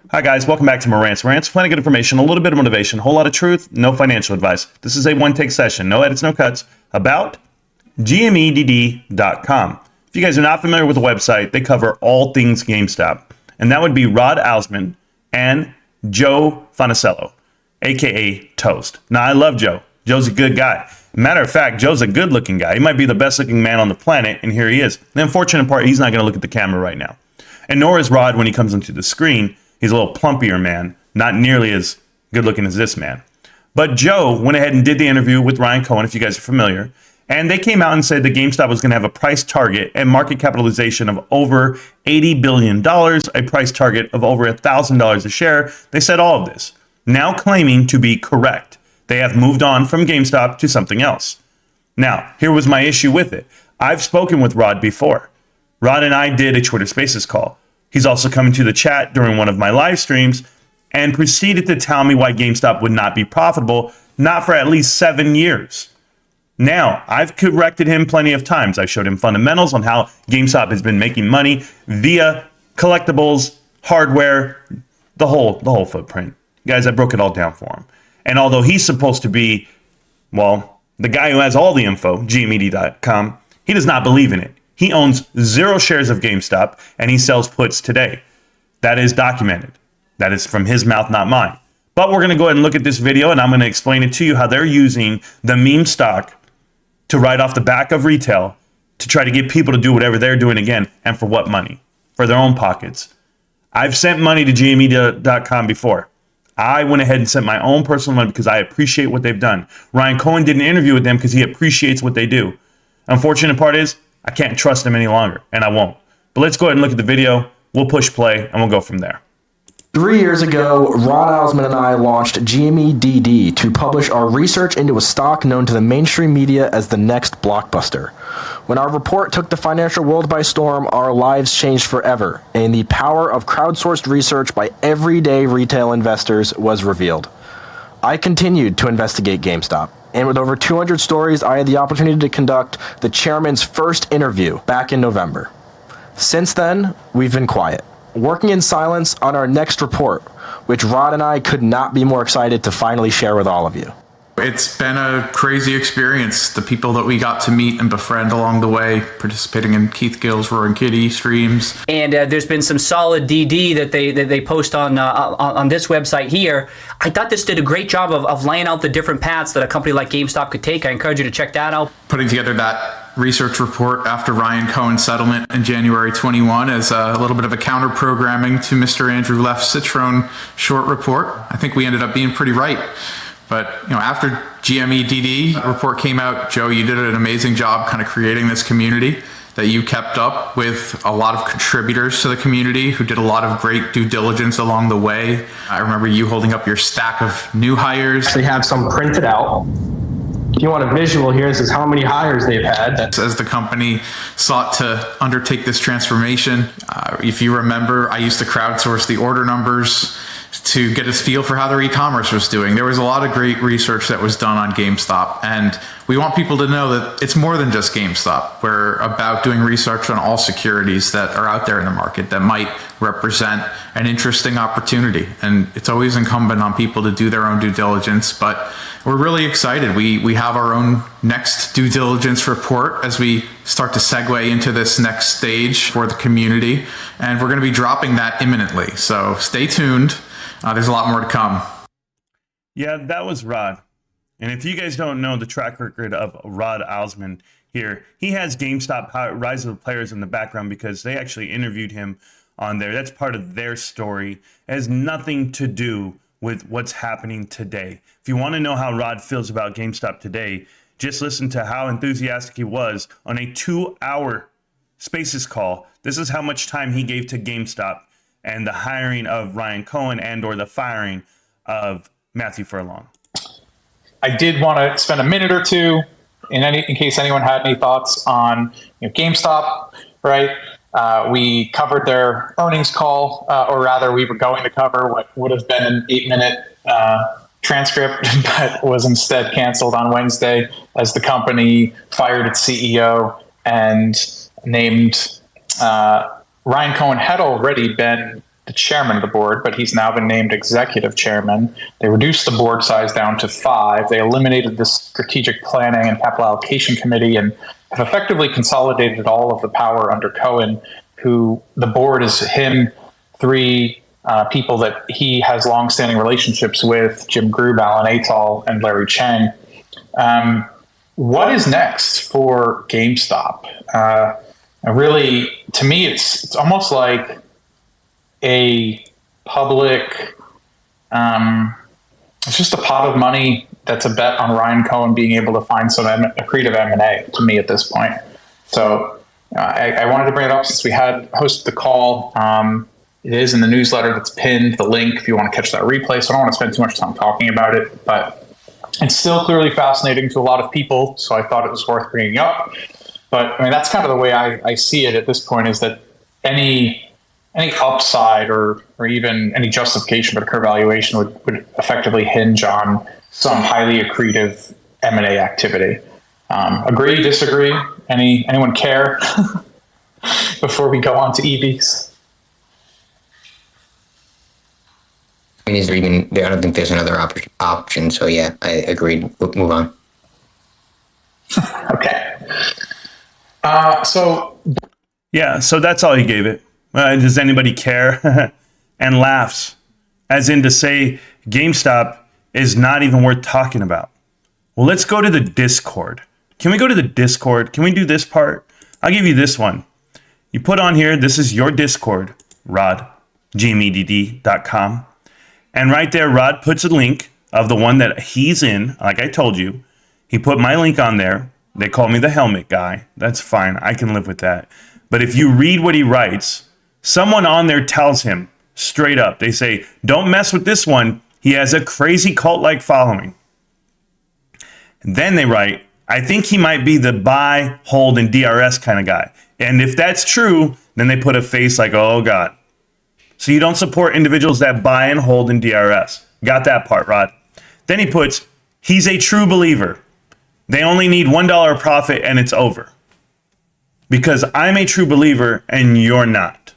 Hi guys, welcome back to Marantz. Marantz, plenty of good information, a little bit of motivation, a whole lot of truth, no financial advice. This is a one-take session, no edits, no cuts, about GMEDD.com. If you guys are not familiar with the website, they cover all things GameStop. And that would be Rod Osmond and Joe Fonicello, aka Toast. Now, I love Joe. Joe's a good guy. Matter of fact, Joe's a good-looking guy. He might be the best-looking man on the planet, and here he is. The unfortunate part, he's not going to look at the camera right now. And nor is Rod when he comes into the screen. He's a little plumpier man, not nearly as good looking as this man. But Joe went ahead and did the interview with Ryan Cohen, if you guys are familiar, and they came out and said that GameStop was going to have a price target and market capitalization of over $80 billion, a price target of over $1,000 a share. They said all of this, now claiming to be correct. They have moved on from GameStop to something else. Now, here was my issue with it. I've spoken with Rod before. Rod and I did a Twitter Spaces call. He's also come into the chat during one of my live streams and proceeded to tell me why GameStop would not be profitable, not for at least 7 years. Now, I've corrected him plenty of times. I showed him fundamentals on how GameStop has been making money via collectibles, hardware, the whole footprint. Guys, I broke it all down for him. And although he's supposed to be, well, the guy who has all the info, GMED.com, he does not believe in it. He owns 0 shares of GameStop, and he sells puts today. That is documented. That is from his mouth, not mine. But we're going to go ahead and look at this video, and I'm going to explain it to you how they're using the meme stock to write off the back of retail to try to get people to do whatever they're doing again, and for what money? For their own pockets. I've sent money to GME.com before. I went ahead and sent my own personal money because I appreciate what they've done. Ryan Cohen did an interview with them because he appreciates what they do. Unfortunate part is, I can't trust them any longer, and I won't. But let's go ahead and look at the video. We'll push play, and we'll go from there. 3 years ago, Rod Osmond and I launched GMEDD to publish our research into a stock known to the mainstream media as the next blockbuster. When our report took the financial world by storm, our lives changed forever, and the power of crowdsourced research by everyday retail investors was revealed. I continued to investigate GameStop. And with over 200 stories, I had the opportunity to conduct the chairman's first interview back in November. Since then, we've been quiet, working in silence on our next report, which Rod and I could not be more excited to finally share with all of you. It's been a crazy experience. The people that we got to meet and befriend along the way, participating in Keith Gill's Roaring Kitty streams. And there's been some solid DD that they post on this website here. I thought this did a great job of laying out the different paths that a company like GameStop could take. I encourage you to check that out. Putting together that research report after Ryan Cohen's settlement in January 21 as a little bit of a counter programming to Mr. Andrew Left's Citron short report. I think we ended up being pretty right. But after GMEDD report came out, Joe, you did an amazing job kind of creating this community that you kept up with a lot of contributors to the community who did a lot of great due diligence along the way. I remember you holding up your stack of new hires. They have some printed out. If you want a visual here, this is how many hires they've had. As the company sought to undertake this transformation, if you remember, I used to crowdsource the order numbers to get a feel for how their e-commerce was doing. There was a lot of great research that was done on GameStop, and we want people to know that it's more than just GameStop. We're about doing research on all securities that are out there in the market that might represent an interesting opportunity, and it's always incumbent on people to do their own due diligence, but we're really excited. We have our own next due diligence report as we start to segue into this next stage for the community, and we're going to be dropping that imminently, so stay tuned. There's a lot more to come. Yeah, that was Rod. And if you guys don't know the track record of Rod Osmond here, he has GameStop Rise of the Players in the background because they actually interviewed him on there. That's part of their story. It has nothing to do with what's happening today. If you want to know how Rod feels about GameStop today, just listen to how enthusiastic he was on a 2-hour Spaces call. This is how much time he gave to GameStop and the hiring of Ryan Cohen and or the firing of Matthew Furlong. I did want to spend a minute or two in case anyone had any thoughts on GameStop, right? We covered their earnings call, or rather we were going to cover what would have been an 8-minute transcript, but was instead canceled on Wednesday as the company fired its CEO and named Ryan Cohen had already been the chairman of the board, but he's now been named executive chairman. They reduced the board size down to 5. They eliminated the strategic planning and capital allocation committee and have effectively consolidated all of the power under Cohen, who the board is him, 3 people that he has longstanding relationships with, Jim Grube, Alan Atal, and Larry Chang. What is next for GameStop? Really, to me, it's almost like a public, it's just a pot of money that's a bet on Ryan Cohen being able to find some accretive M&A to me at this point. So I wanted to bring it up since we had hosted the call. It is in the newsletter that's pinned, the link, if you want to catch that replay. So I don't want to spend too much time talking about it, but it's still clearly fascinating to a lot of people. So I thought it was worth bringing up. But I mean, that's kind of the way I see it at this point, is that any upside or even any justification for the current valuation would effectively hinge on some highly accretive M&A activity. Agree, disagree? Anyone care before we go on to EVs? I mean, I don't think there's another option. So yeah, I agreed. We'll move on. Okay. So that's all he gave it. Does anybody care? And laughs, as in to say GameStop is not even worth talking about. Well, let's go to the Discord. Can we go to the Discord? Can we do this part? I'll give you this one. You put on here, this is your Discord, Rod, GMEDD.com. And right there, Rod puts a link of the one that he's in. Like I told you, he put my link on there. They call me the helmet guy. That's fine. I can live with that. But if you read what he writes, someone on there tells him straight up, they say, don't mess with this one. He has a crazy cult-like following. And then they write, I think he might be the buy, hold, and DRS kind of guy. And if that's true, then they put a face like, oh, God. So you don't support individuals that buy and hold in DRS. Got that part, Rod. Then he puts, he's a true believer. They only need $1 profit and it's over. Because I'm a true believer and you're not.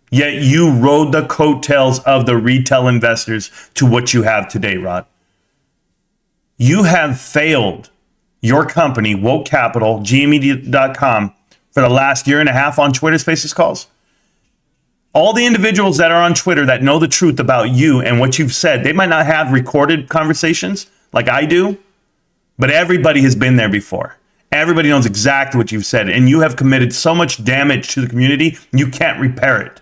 Yet you rode the coattails of the retail investors to what you have today, Rod. You have failed your company, Woke Capital, GME.com, for the last year and a half on Twitter Spaces calls. All the individuals that are on Twitter that know the truth about you and what you've said, they might not have recorded conversations like I do, but everybody has been there before. Everybody knows exactly what you've said, and you have committed so much damage to the community, you can't repair it.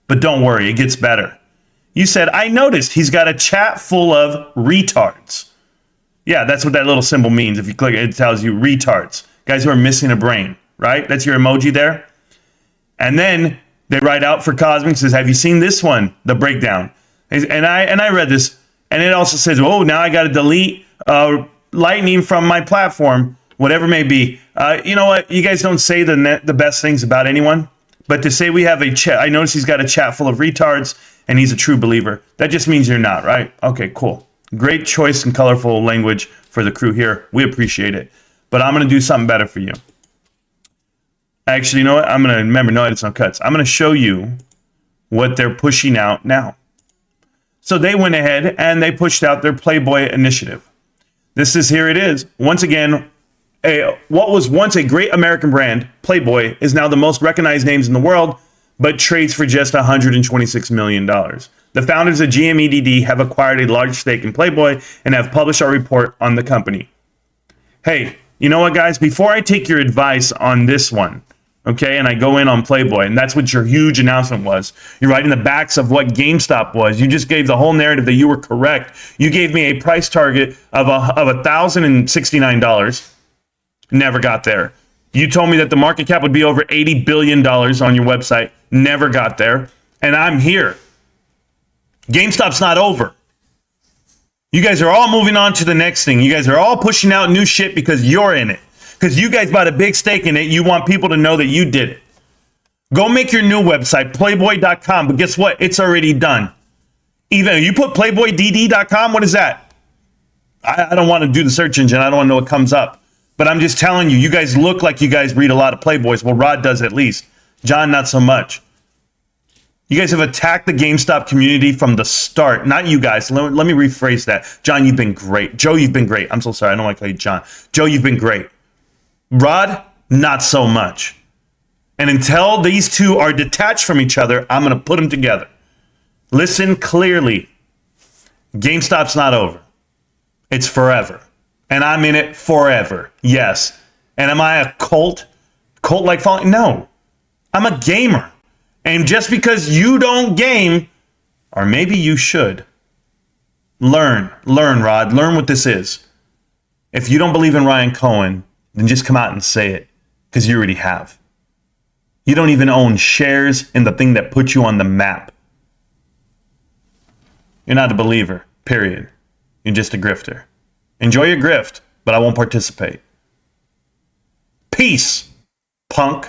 But don't worry, it gets better. You said, I noticed he's got a chat full of retards. Yeah, that's what that little symbol means. If you click it, it tells you retards. Guys who are missing a brain, right? That's your emoji there. And then they write out for Cosmic, says, have you seen this one? The breakdown. And I read this, and it also says, oh, now I got to delete Lightning from my platform, whatever it may be. You know what? You guys don't say the best things about anyone, but to say we have a chat, I notice he's got a chat full of retards, and he's a true believer. That just means you're not, right? Okay, cool. Great choice and colorful language for the crew here. We appreciate it. But I'm going to do something better for you. Actually, you know what? I'm going to remember, no edits, no cuts. I'm going to show you what they're pushing out now. So they went ahead and they pushed out their Playboy initiative. Here it is. Once again, what was once a great American brand, Playboy, is now the most recognized names in the world, but trades for just $126 million. The founders of GMEDD have acquired a large stake in Playboy and have published our report on the company. Hey, you know what, guys? Before I take your advice on this one, okay, and I go in on Playboy, and that's what your huge announcement was. You're writing the backs of what GameStop was. You just gave the whole narrative that you were correct. You gave me a price target of $1,069. Never got there. You told me that the market cap would be over $80 billion on your website. Never got there. And I'm here. GameStop's not over. You guys are all moving on to the next thing. You guys are all pushing out new shit because you're in it. Because you guys bought a big stake in it. You want people to know that you did it. Go make your new website, playboy.com. But guess what? It's already done. Even you put playboydd.com, what is that? I don't want to do the search engine. I don't want to know what comes up. But I'm just telling you, you guys look like you guys read a lot of Playboys. Well, Rod does at least. John, not so much. You guys have attacked the GameStop community from the start. Not you guys. Let me rephrase that. John, you've been great. Joe, you've been great. I'm so sorry. I don't want to call you John. Joe, you've been great. Rod, not so much. And until these two are detached from each other, I'm going to put them together. Listen clearly. GameStop's not over. It's forever. And I'm in it forever. Yes. And am I a cult? Cult-like following? No. I'm a gamer. And just because you don't game, or maybe you should, learn, Rod. Learn what this is. If you don't believe in Ryan Cohen, then just come out and say it, because you already have. You don't even own shares in the thing that put you on the map. You're not a believer, period. You're just a grifter. Enjoy your grift, but I won't participate. Peace, punk.